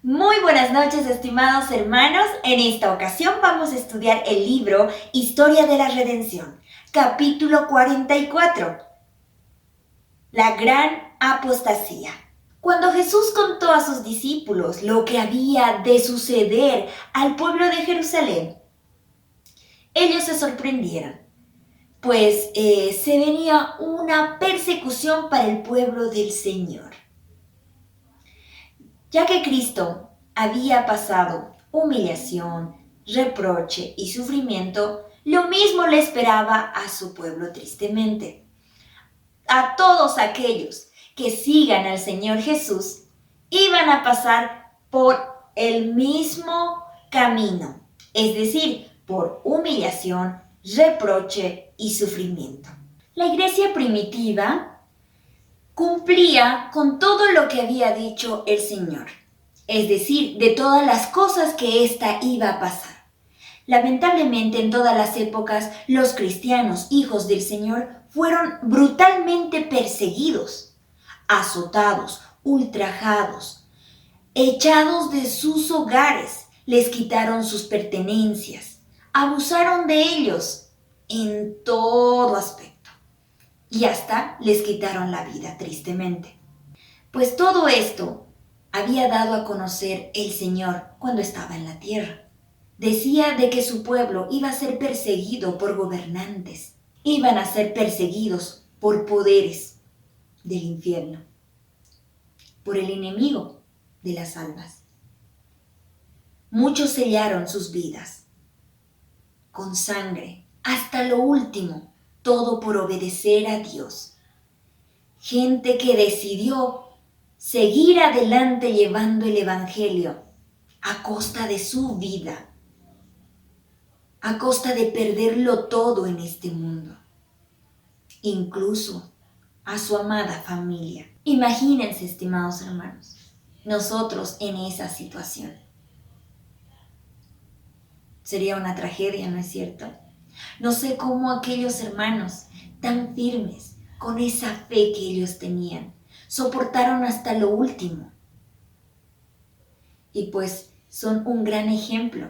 Muy buenas noches, estimados hermanos. En esta ocasión vamos a estudiar el libro Historia de la Redención, capítulo 44. La gran apostasía. Cuando Jesús contó a sus discípulos lo que había de suceder al pueblo de Jerusalén, ellos se sorprendieron, pues se venía una persecución para el pueblo del Señor. Ya que Cristo había pasado humillación, reproche y sufrimiento, lo mismo le esperaba a su pueblo tristemente. A todos aquellos que sigan al Señor Jesús, iban a pasar por el mismo camino, es decir, por humillación, reproche y sufrimiento. La iglesia primitiva cumplía con todo lo que había dicho el Señor, es decir, de todas las cosas que ésta iba a pasar. Lamentablemente, en todas las épocas, los cristianos, hijos del Señor, fueron brutalmente perseguidos, azotados, ultrajados, echados de sus hogares, les quitaron sus pertenencias, abusaron de ellos en todo aspecto y hasta les quitaron la vida, tristemente. Pues todo esto había dado a conocer el Señor cuando estaba en la tierra. Decía de que su pueblo iba a ser perseguido por gobernantes, iban a ser perseguidos por poderes del infierno, por el enemigo de las almas. Muchos sellaron sus vidas con sangre hasta lo último, todo por obedecer a Dios. Gente que decidió seguir adelante llevando el Evangelio a costa de su vida, a costa de perderlo todo en este mundo, incluso a su amada familia. Imagínense, estimados hermanos, nosotros en esa situación. Sería una tragedia, ¿no es cierto? No sé cómo aquellos hermanos tan firmes, con esa fe que ellos tenían, soportaron hasta lo último. Y pues son un gran ejemplo,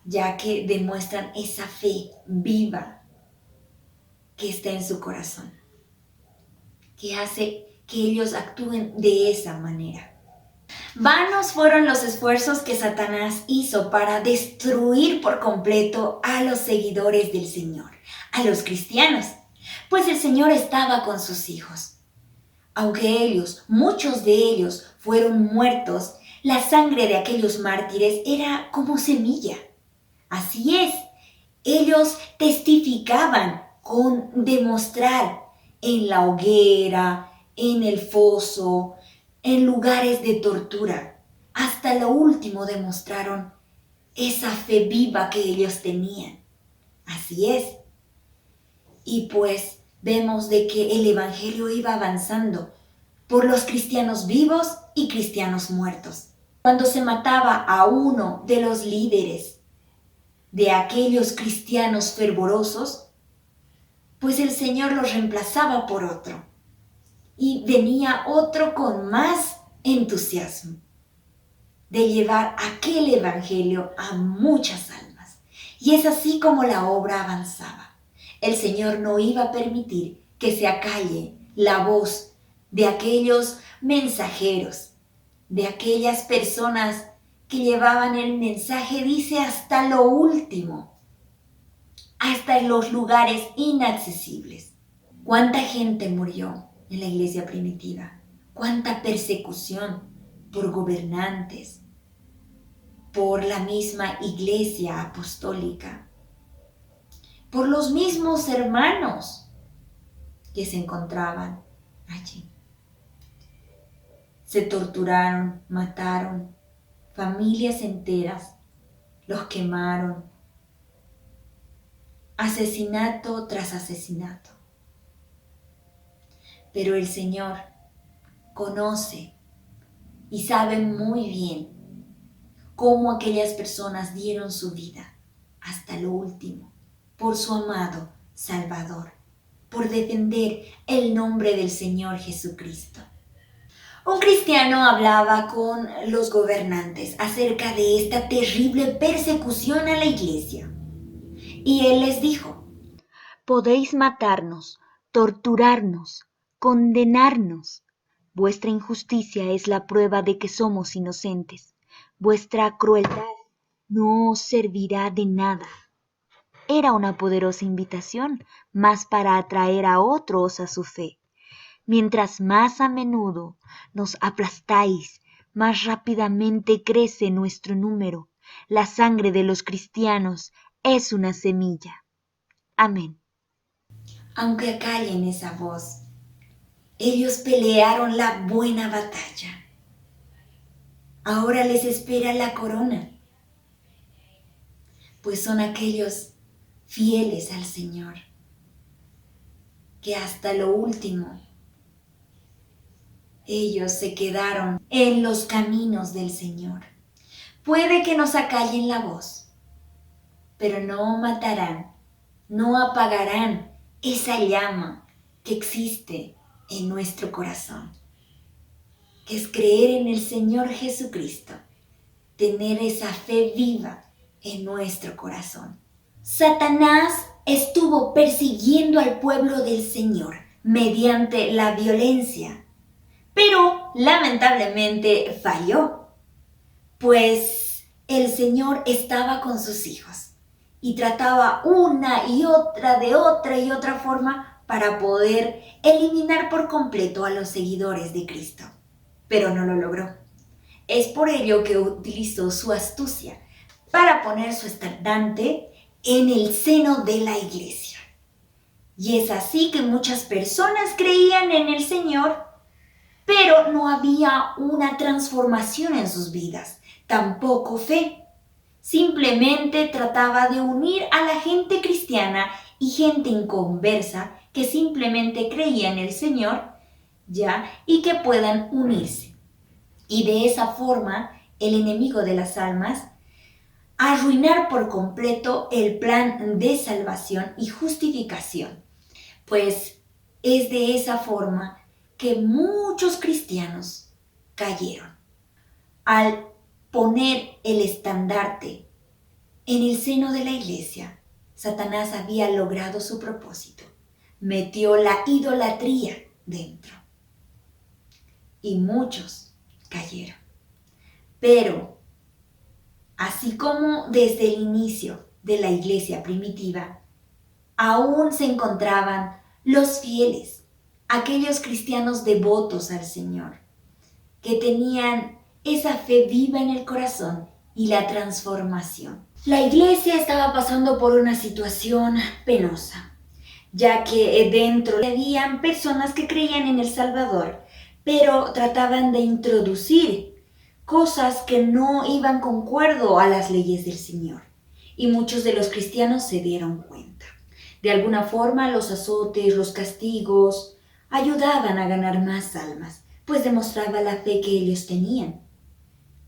ya que demuestran esa fe viva que está en su corazón, que hace que ellos actúen de esa manera. Vanos fueron los esfuerzos que Satanás hizo para destruir por completo a los seguidores del Señor, a los cristianos, pues el Señor estaba con sus hijos. Aunque ellos, muchos de ellos, fueron muertos, la sangre de aquellos mártires era como semilla. Así es, ellos testificaban con demostrar en la hoguera, en el foso, en lugares de tortura. Hasta lo último demostraron esa fe viva que ellos tenían. Así es. Y pues vemos de que el Evangelio iba avanzando por los cristianos vivos y cristianos muertos. Cuando se mataba a uno de los líderes de aquellos cristianos fervorosos, pues el Señor los reemplazaba por otro. Y venía otro con más entusiasmo de llevar aquel evangelio a muchas almas. Y es así como la obra avanzaba. El Señor no iba a permitir que se acalle la voz de aquellos mensajeros, de aquellas personas que llevaban el mensaje, dice, hasta lo último, hasta en los lugares inaccesibles. ¿Cuánta gente murió en la iglesia primitiva? ¿Cuánta persecución por gobernantes, por la misma iglesia apostólica, por los mismos hermanos que se encontraban allí? Se torturaron, mataron familias enteras, los quemaron, asesinato tras asesinato. Pero el Señor conoce y sabe muy bien cómo aquellas personas dieron su vida hasta lo último por su amado Salvador, por defender el nombre del Señor Jesucristo. Un cristiano hablaba con los gobernantes acerca de esta terrible persecución a la iglesia. Y él les dijo: podéis matarnos, torturarnos, condenarnos. Vuestra injusticia es la prueba de que somos inocentes. Vuestra crueldad no os servirá de nada. Era una poderosa invitación, más para atraer a otros a su fe. Mientras más a menudo nos aplastáis, más rápidamente crece nuestro número. La sangre de los cristianos es una semilla. Amén. aunque acallen esa voz, ellos pelearon la buena batalla. Ahora les espera la corona, pues son aquellos fieles al Señor, que hasta lo último ellos se quedaron en los caminos del Señor. Puede que nos acallen la voz, pero no matarán, no apagarán esa llama que existe en nuestro corazón, que es creer en el Señor Jesucristo, tener esa fe viva en nuestro corazón. Satanás estuvo persiguiendo al pueblo del Señor mediante la violencia, pero lamentablemente falló, pues el Señor estaba con sus hijos y trataba una y otra forma para poder eliminar por completo a los seguidores de Cristo, pero no lo logró. Es por ello que utilizó su astucia para poner su estandarte en el seno de la iglesia. Y es así que muchas personas creían en el Señor, pero no había una transformación en sus vidas, tampoco fe. Simplemente trataba de unir a la gente cristiana y gente inconversa que simplemente creía en el Señor, ya, y que puedan unirse. Y de esa forma, el enemigo de las almas arruinar por completo el plan de salvación y justificación, pues es de esa forma que muchos cristianos cayeron. Al poner el estandarte en el seno de la iglesia, Satanás había logrado su propósito. Metió la idolatría dentro y muchos cayeron. Pero, así como desde el inicio de la iglesia primitiva, aún se encontraban los fieles, aquellos cristianos devotos al Señor, que tenían esa fe viva en el corazón y la transformación. La iglesia estaba pasando por una situación penosa, ya que dentro habían personas que creían en el Salvador, pero trataban de introducir cosas que no iban concuerdo a las leyes del Señor. Y muchos de los cristianos se dieron cuenta. De alguna forma, los azotes, los castigos, ayudaban a ganar más almas, pues demostraba la fe que ellos tenían.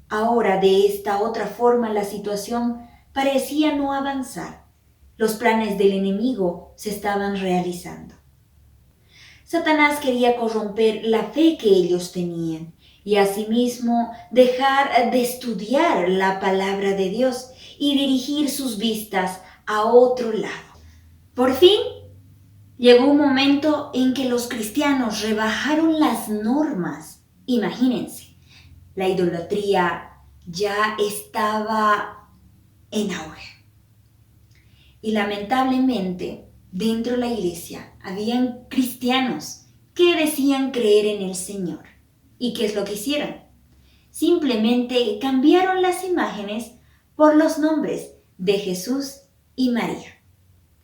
Ahora, de esta otra forma, la situación parecía no avanzar. Los planes del enemigo se estaban realizando. Satanás quería corromper la fe que ellos tenían y asimismo dejar de estudiar la palabra de Dios y dirigir sus vistas a otro lado. Por fin, llegó un momento en que los cristianos rebajaron las normas. Imagínense, la idolatría ya estaba en auge. Y lamentablemente, dentro de la iglesia, habían cristianos que decían creer en el Señor. ¿Y qué es lo que hicieron? Simplemente cambiaron las imágenes por los nombres de Jesús y María.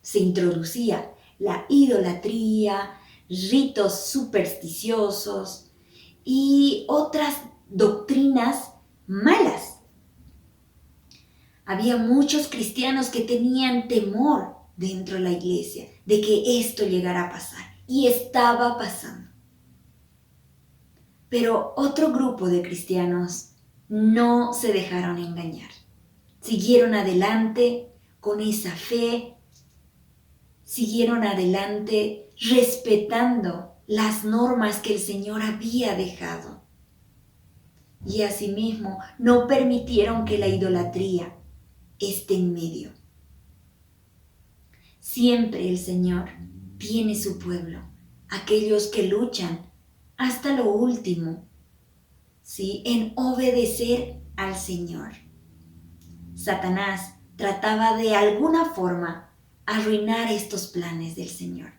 Se introducía la idolatría, ritos supersticiosos y otras doctrinas malas. Había muchos cristianos que tenían temor dentro de la iglesia de que esto llegara a pasar, y estaba pasando. Pero otro grupo de cristianos no se dejaron engañar. Siguieron adelante con esa fe, siguieron adelante respetando las normas que el Señor había dejado. y asimismo no permitieron que la idolatría esté en medio. Siempre el Señor tiene su pueblo, aquellos que luchan hasta lo último, ¿sí?, en obedecer al Señor. Satanás trataba de alguna forma arruinar estos planes del Señor,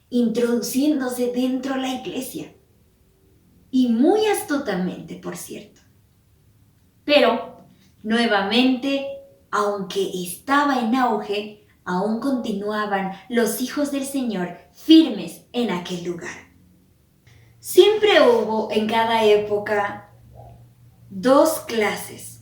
introduciéndose dentro de la iglesia. Y muy astutamente, por cierto. Pero, nuevamente, aunque estaba en auge, aún continuaban los hijos del Señor firmes en aquel lugar. Siempre hubo en cada época dos clases.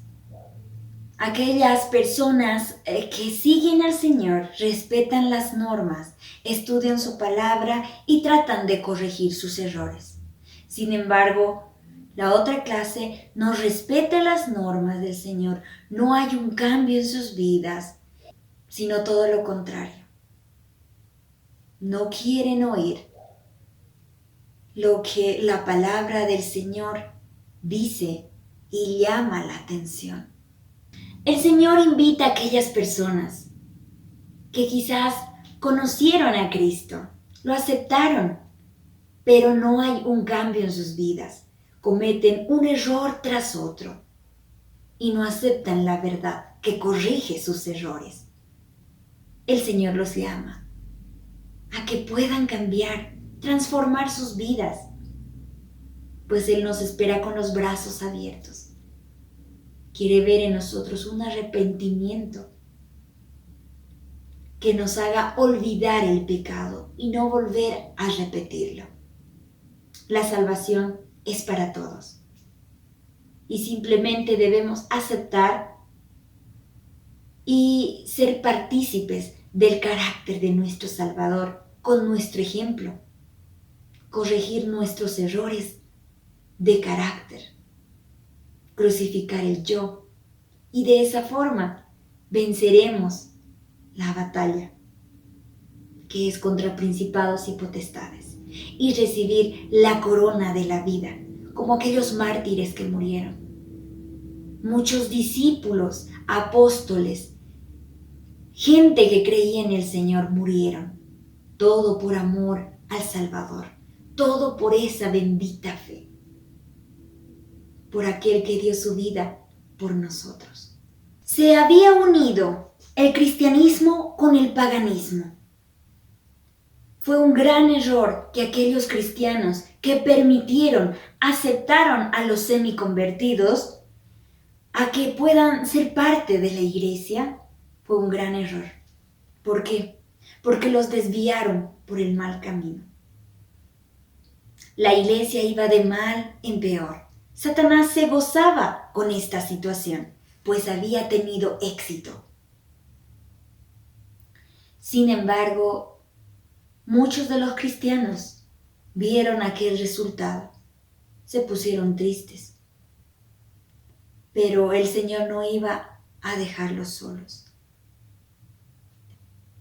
Aquellas personas que siguen al Señor, respetan las normas, estudian su palabra y tratan de corregir sus errores. Sin embargo, la otra clase no respeta las normas del Señor, no hay un cambio en sus vidas, sino todo lo contrario. No quieren oír lo que la palabra del Señor dice y llama la atención. El Señor invita a aquellas personas que quizás conocieron a Cristo, lo aceptaron, pero no hay un cambio en sus vidas. Cometen un error tras otro y no aceptan la verdad que corrige sus errores. El Señor los llama a que puedan cambiar, transformar sus vidas, pues Él nos espera con los brazos abiertos. Quiere ver en nosotros un arrepentimiento que nos haga olvidar el pecado y no volver a repetirlo. La salvación es para todos y simplemente debemos aceptar y ser partícipes del carácter de nuestro Salvador con nuestro ejemplo, corregir nuestros errores de carácter, crucificar el yo, y de esa forma venceremos la batalla que es contra principados y potestades y recibir la corona de la vida como aquellos mártires que murieron. Muchos discípulos, apóstoles, gente que creía en el Señor murieron, todo por amor al Salvador, todo por esa bendita fe, por aquel que dio su vida por nosotros. Se había unido el cristianismo con el paganismo. Fue un gran error que aquellos cristianos que permitieron, aceptaron a los semiconvertidos a que puedan ser parte de la iglesia. Fue un gran error. ¿Por qué? Porque los desviaron por el mal camino. La iglesia iba de mal en peor. Satanás se gozaba con esta situación, pues había tenido éxito. Sin embargo, muchos de los cristianos vieron aquel resultado, se pusieron tristes, pero el Señor no iba a dejarlos solos.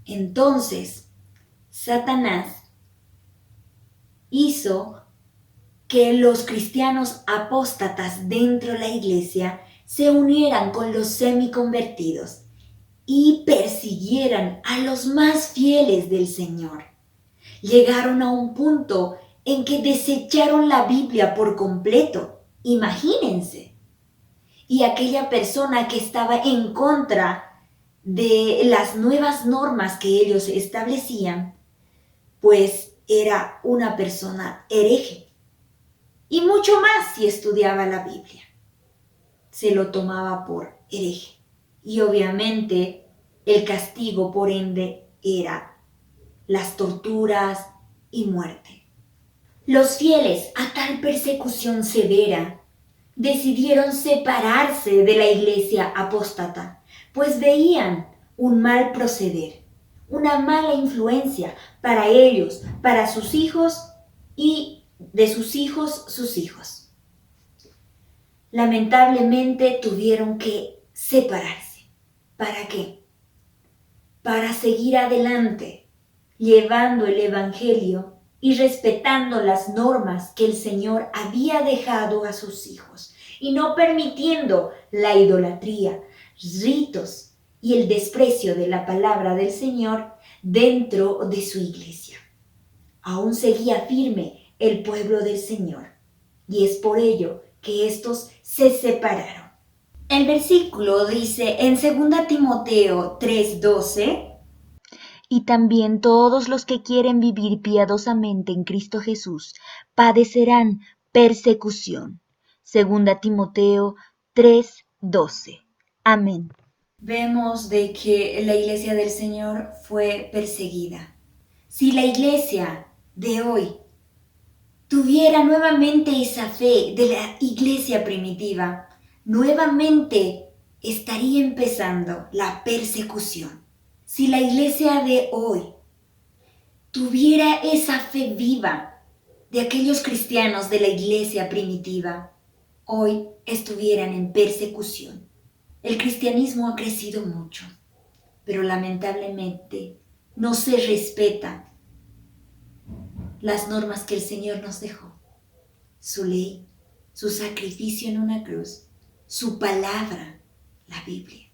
Entonces, Satanás hizo que los cristianos apóstatas dentro de la iglesia se unieran con los semiconvertidos y persiguieran a los más fieles del Señor. Llegaron a un punto en que desecharon la Biblia por completo. Imagínense. Y aquella persona que estaba en contra de las nuevas normas que ellos establecían, pues era una persona hereje. Y mucho más si estudiaba la Biblia. Se lo tomaba por hereje. Y obviamente el castigo, por ende, era las torturas y muerte. Los fieles a tal persecución severa decidieron separarse de la iglesia apóstata, pues veían un mal proceder, una mala influencia para ellos, para sus hijos y de sus hijos, sus hijos. Lamentablemente tuvieron que separarse. ¿Para qué? Para seguir adelante, llevando el Evangelio y respetando las normas que el Señor había dejado a sus hijos. y no permitiendo la idolatría, ritos y el desprecio de la palabra del Señor dentro de su iglesia. Aún seguía firme el pueblo del Señor, y es por ello que estos se separaron. El versículo dice en 2 Timoteo 3:12: Y también todos los que quieren vivir piadosamente en Cristo Jesús padecerán persecución. 2 Timoteo 3:12. Amén. Vemos de que la iglesia del Señor fue perseguida. Si la iglesia de hoy tuviera nuevamente esa fe de la iglesia primitiva, nuevamente estaría empezando la persecución. Si la iglesia de hoy tuviera esa fe viva de aquellos cristianos de la iglesia primitiva, hoy estuvieran en persecución. El cristianismo ha crecido mucho, pero lamentablemente no se respetan las normas que el Señor nos dejó. Su ley, su sacrificio en una cruz, su palabra, la Biblia.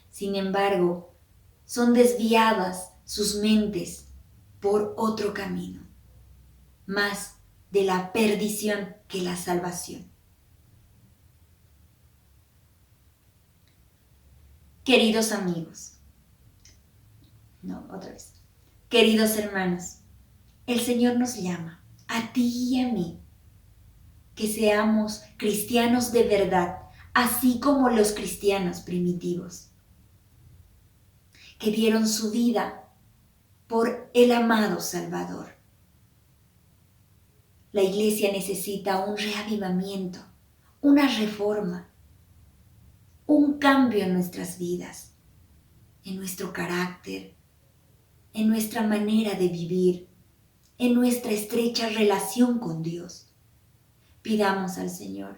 Sin embargo, son desviadas sus mentes por otro camino, más de la perdición que la salvación. Queridos amigos, queridos hermanos, el Señor nos llama a ti y a mí que seamos cristianos de verdad, así como los cristianos primitivos, que dieron su vida por el amado Salvador. La iglesia necesita un reavivamiento, una reforma, un cambio en nuestras vidas, en nuestro carácter, en nuestra manera de vivir, en nuestra estrecha relación con Dios. Pidamos al Señor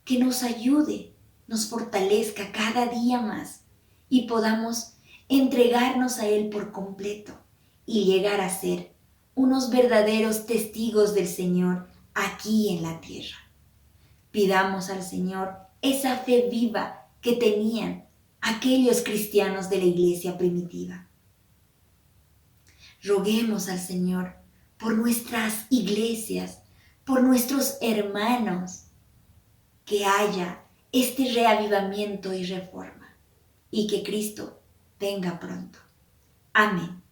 que nos ayude, nos fortalezca cada día más y podamos entregarnos a Él por completo y llegar a ser unos verdaderos testigos del Señor aquí en la tierra. Pidamos al Señor esa fe viva que tenían aquellos cristianos de la iglesia primitiva. Roguemos al Señor por nuestras iglesias, por nuestros hermanos, que haya este reavivamiento y reforma y que Cristo venga pronto. Amén.